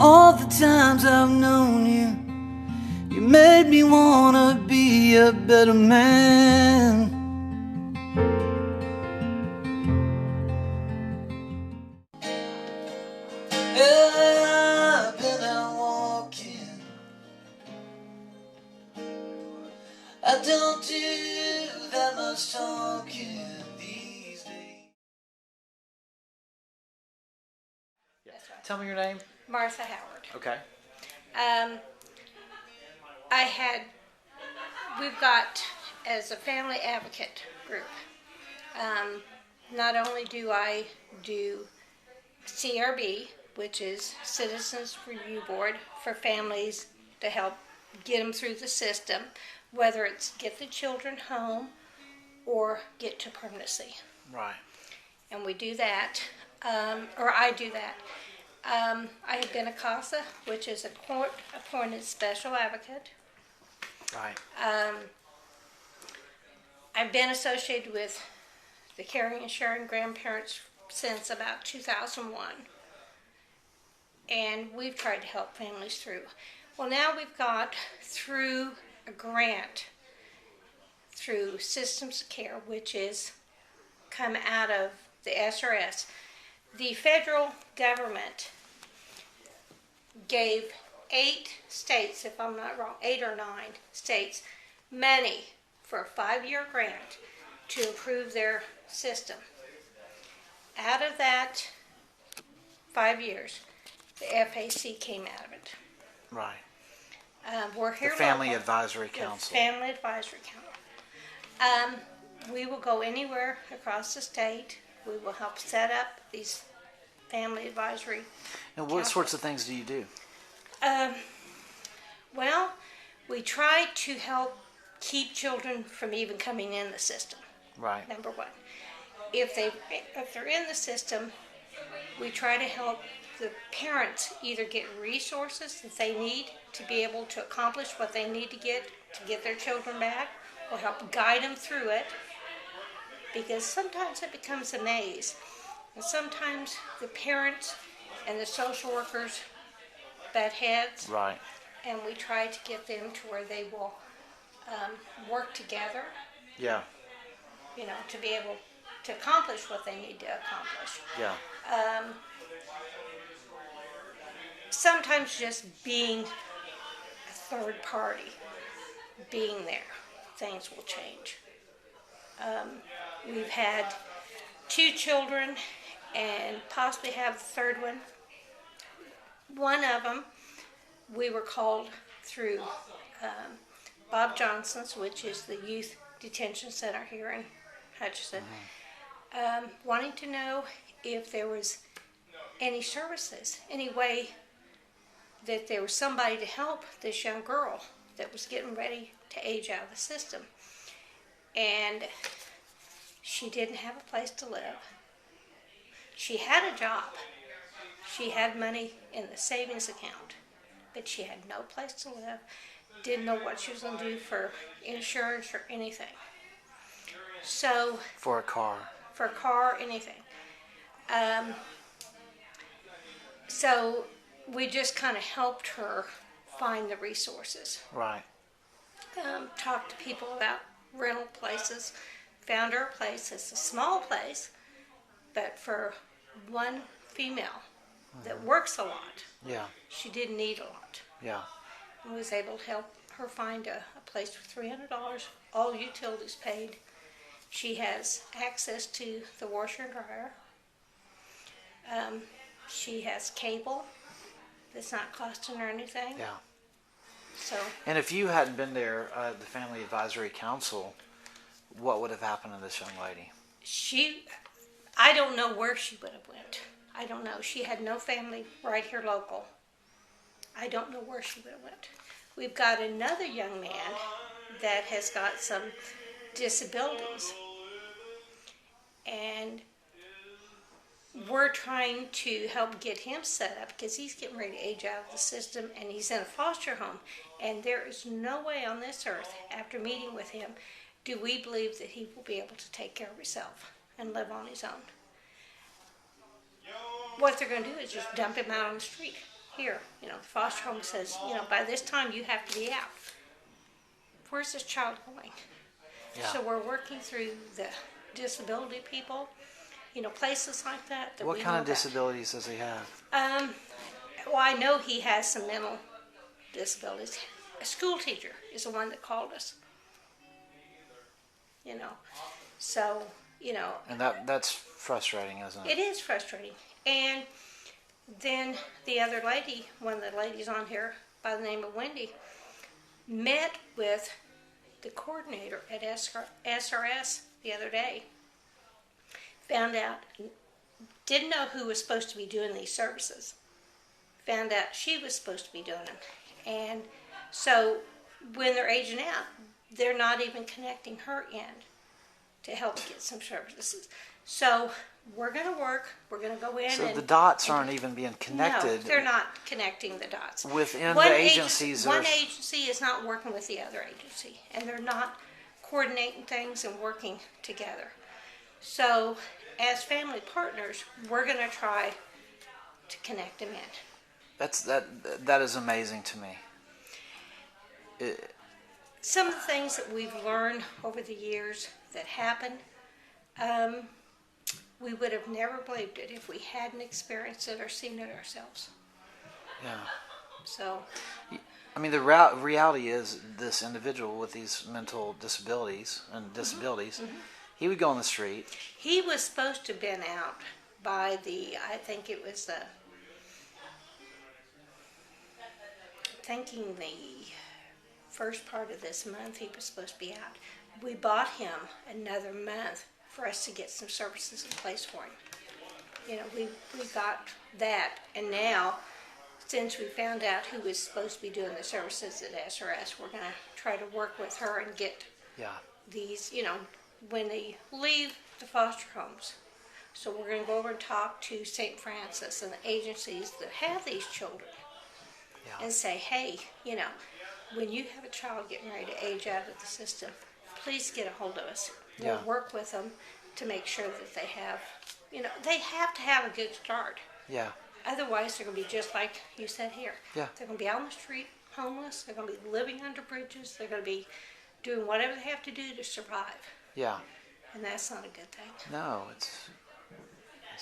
all the times I've known you. You made me wanna be a better man. I've been out walking. I don't do that much talking these days. Yeah. Tell me your name. Martha Howard. Okay. We've got, as a family advocate group, not only do I do CRB, which is Citizens Review Board for families to help get them through the system, whether it's get the children home or get to permanency. Right. And we do that, or I do that. I have been a CASA, which is a court-appointed special advocate. Right. I've been associated with the Caring and Sharing Grandparents since about 2001. And we've tried to help families through. Well, now we've got through a grant through Systems of Care, which is come out of the SRS. The federal government gave 8 states, if I'm not wrong, 8 or 9 states, money for a 5-year grant to improve their system. Out of that 5 years, the FAC came out of it. Right. We're here The Family local. Advisory The Council. Family Advisory Council. We will go anywhere across the state. We will help set up these family advisory. And what sorts of things do you do? Well, we try to help keep children from even coming in the system. Right. Number one, if they're in the system, we try to help the parents either get resources that they need to be able to accomplish what they need to get their children back, or help guide them through it, because sometimes it becomes a maze, and sometimes the parents and the social workers butt heads. Right. And we try to get them to where they will work together. Yeah. You know, to be able to accomplish what they need to accomplish. Yeah. Sometimes just being a third party, being there, things will change. We've had 2 children and possibly have the third one. One of them, we were called through Bob Johnson's, which is the youth detention center here in Hutchinson, wanting to know if there was any services, any way that there was somebody to help this young girl that was getting ready to age out of the system. And she didn't have a place to live. She had a job. She had money in the savings account, but she had no place to live, didn't know what she was going to do for insurance or anything. So For a car. For a car, anything. So we just kind of helped her find the resources. Right. Talked to people about rental places, found her a place. It's a small place, but for one female that works a lot, Yeah. she didn't need a lot. Yeah. I was able to help her find a place for $300, all utilities paid. She has access to the washer and dryer. She has cable that's not costing her anything. Yeah. So. And if you hadn't been there, the Family Advisory Council, what would have happened to this young lady? I don't know where she would have went. I don't know. She had no family right here local. I don't know where she would have went. We've got another young man that has got some disabilities. And we're trying to help get him set up because he's getting ready to age out of the system, and he's in a foster home. And there is no way on this earth, after meeting with him, do we believe that he will be able to take care of himself and live on his own. What they're going to do is just dump him out on the street. here, the foster home says, by this time you have to be out. Where's this child going? Yeah. So we're working through the disability people, places like that. What we kind know of about. disabilities does he have? Well, I know he has some mental disabilities. A school teacher is the one that called us. So, And that's frustrating, isn't it? it is frustrating. And then the other lady, one of the ladies on here by the name of Wendy, met with the coordinator at SRS the other day. Found out, didn't know who was supposed to be doing these services. Found out she was supposed to be doing them. And so when they're aging out, they're not even connecting her in to help get some services. So we're going to work. We're going to go in. So and the dots aren't even being connected. No, they're not connecting the dots. Within One the agencies. One agency is not working with the other agency, and they're not coordinating things and working together. So as family partners, we're going to try to connect them in. That is amazing to me. Some of the things that we've learned over the years that happened, we would have never believed it if we hadn't experienced it or seen it ourselves. Yeah. So, I mean, the reality is this individual with these mental disabilities, he would go on the street. he was supposed to have been out by I think it was thinking the first part of this month he was supposed to be out. We bought him another month for us to get some services in place for him. We got that, and now, since we found out who was supposed to be doing the services at SRS, we're going to try to work with her and get these, when they leave the foster homes. So we're going to go over and talk to St. Francis and the agencies that have these children and say, hey, when you have a child getting ready to age out of the system, please get a hold of us. We'll work with them to make sure that they have, they have to have a good start. Yeah. Otherwise, they're going to be just like you said here. Yeah. They're going to be out on the street, homeless. They're going to be living under bridges. They're going to be doing whatever they have to do to survive. Yeah. And that's not a good thing. No, it's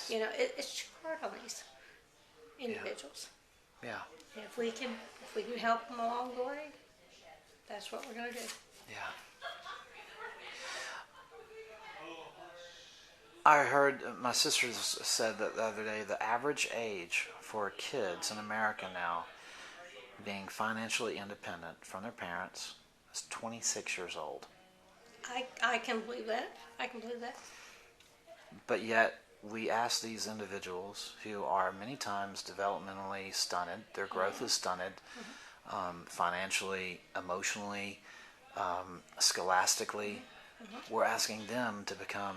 it's too hard on these individuals. Yeah. And if we can help them along the way, that's what we're going to do. Yeah. I heard my sister said that the other day, the average age for kids in America now being financially independent from their parents is 26 years old. I can believe that. I can believe that. But yet we ask these individuals who are many times developmentally stunted, their growth is stunted, financially, emotionally, scholastically, we're asking them to become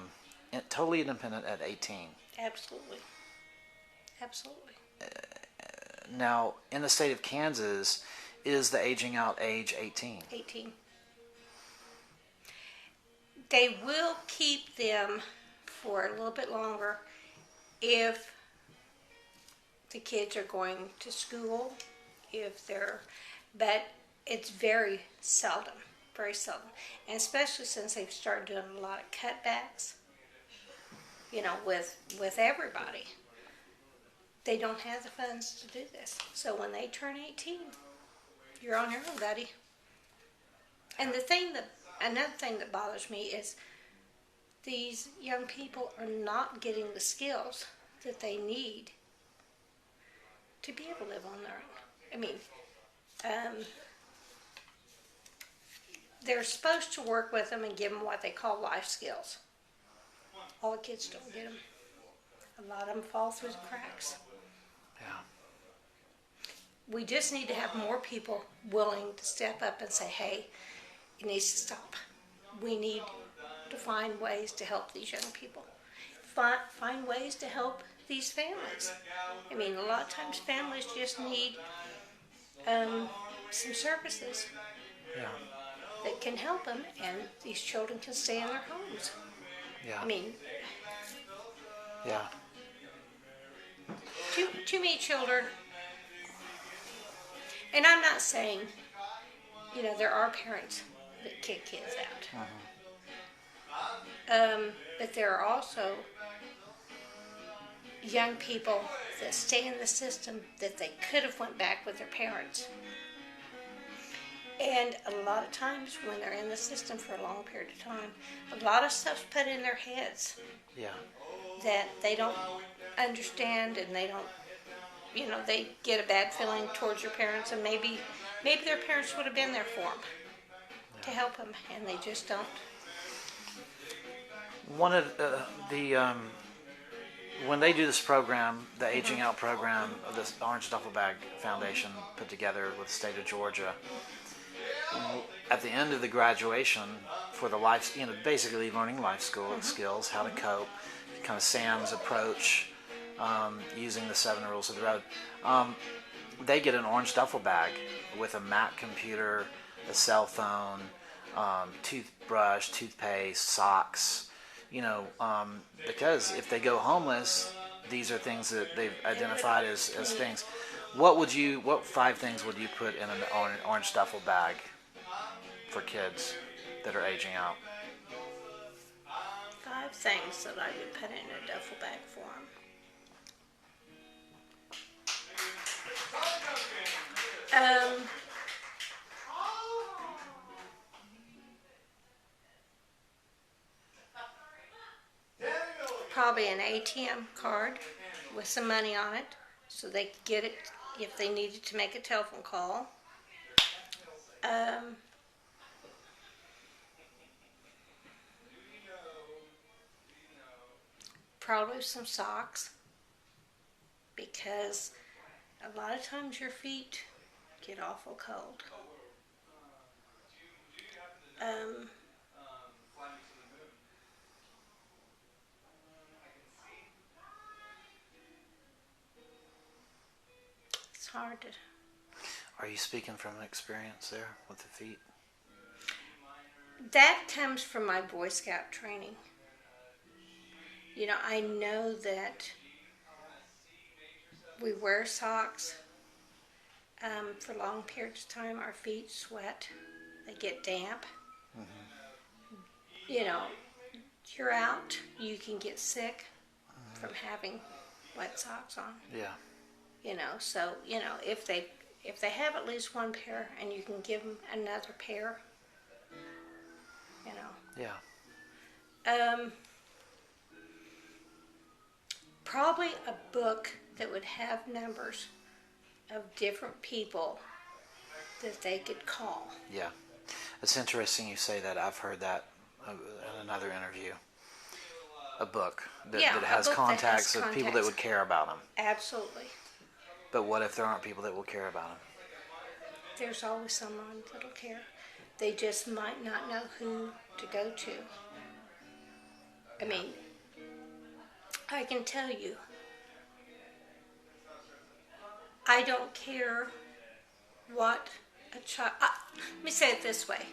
totally independent at 18. Absolutely. Absolutely. Now, in the state of Kansas, is the aging out age 18? 18. They will keep them for a little bit longer if the kids are going to school, but it's very seldom, and especially since they've started doing a lot of cutbacks, with everybody. They don't have the funds to do this. So when they turn 18, you're on your own, buddy. And another thing that bothers me is these young people are not getting the skills that they need to be able to live on their own. I mean, they're supposed to work with them and give them what they call life skills. All the kids don't get them. A lot of them fall through the cracks. Yeah. We just need to have more people willing to step up and say, hey, it needs to stop. We need to find ways to help these young people. Find ways to help these families. I mean, a lot of times families just need some services that can help them, and these children can stay in their homes. Yeah. I mean, yeah. too many children And I'm not saying, there are parents that kick kids out. But there are also young people that stay in the system that they could have went back with their parents. And a lot of times when they're in the system for a long period of time, a lot of stuff's put in their heads Yeah. that they don't understand, and they don't, they get a bad feeling towards their parents, and maybe their parents would have been there for them to help them, and they just don't. One of when they do this program, the Aging Out program, this Orange Duffel Bag Foundation put together with the state of Georgia, at the end of the graduation for the life, basically learning life skills, how to cope, kind of Sam's approach, using the 7 rules of the road. They get an orange duffel bag with a Mac computer, a cell phone, toothbrush, toothpaste, socks. Because if they go homeless, these are things that they've identified as things. What 5 things would you put in an orange duffel bag for kids that are aging out? 5 things that I would put in a duffel bag for them. Probably an ATM card with some money on it, so they could get it if they needed to make a telephone call. Probably some socks, because a lot of times your feet get awful cold. It's hard to... Are you speaking from an experience there with the feet? That comes from my Boy Scout training. I know that we wear socks for long periods of time. Our feet sweat. They get damp. You're out. You can get sick from having wet socks on. Yeah. So, if they have at least one pair and you can give them another pair, Yeah. Probably a book that would have numbers of different people that they could call. Yeah. It's interesting you say that. I've heard that in another interview. A book that has contacts of people that would care about them. Absolutely. But what if there aren't people that will care about them? There's always someone that'll care. They just might not know who to go to. I mean, I can tell you, I don't care what a child... let me say it this way.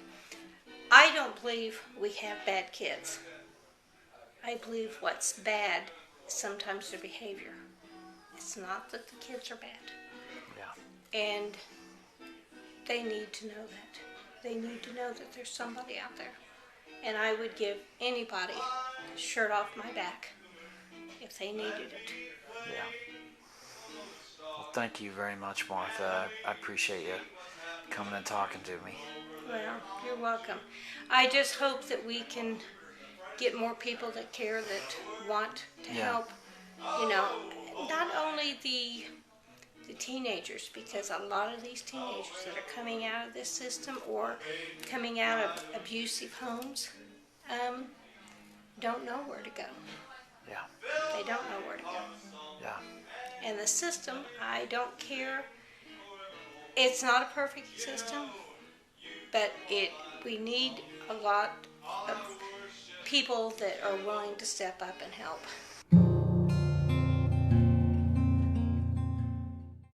I don't believe we have bad kids. I believe what's bad is sometimes their behavior. It's not that the kids are bad. Yeah. And they need to know that. They need to know that there's somebody out there. And I would give anybody the shirt off my back if they needed it. Yeah. Well, thank you very much, Martha. I appreciate you coming and talking to me. Well, you're welcome. I just hope that we can get more people that care, that want to help. Not only the teenagers, because a lot of these teenagers that are coming out of this system or coming out of abusive homes don't know where to go. Yeah. They don't know where to go. Yeah. And the system, I don't care. It's not a perfect system, but we need a lot of people that are willing to step up and help.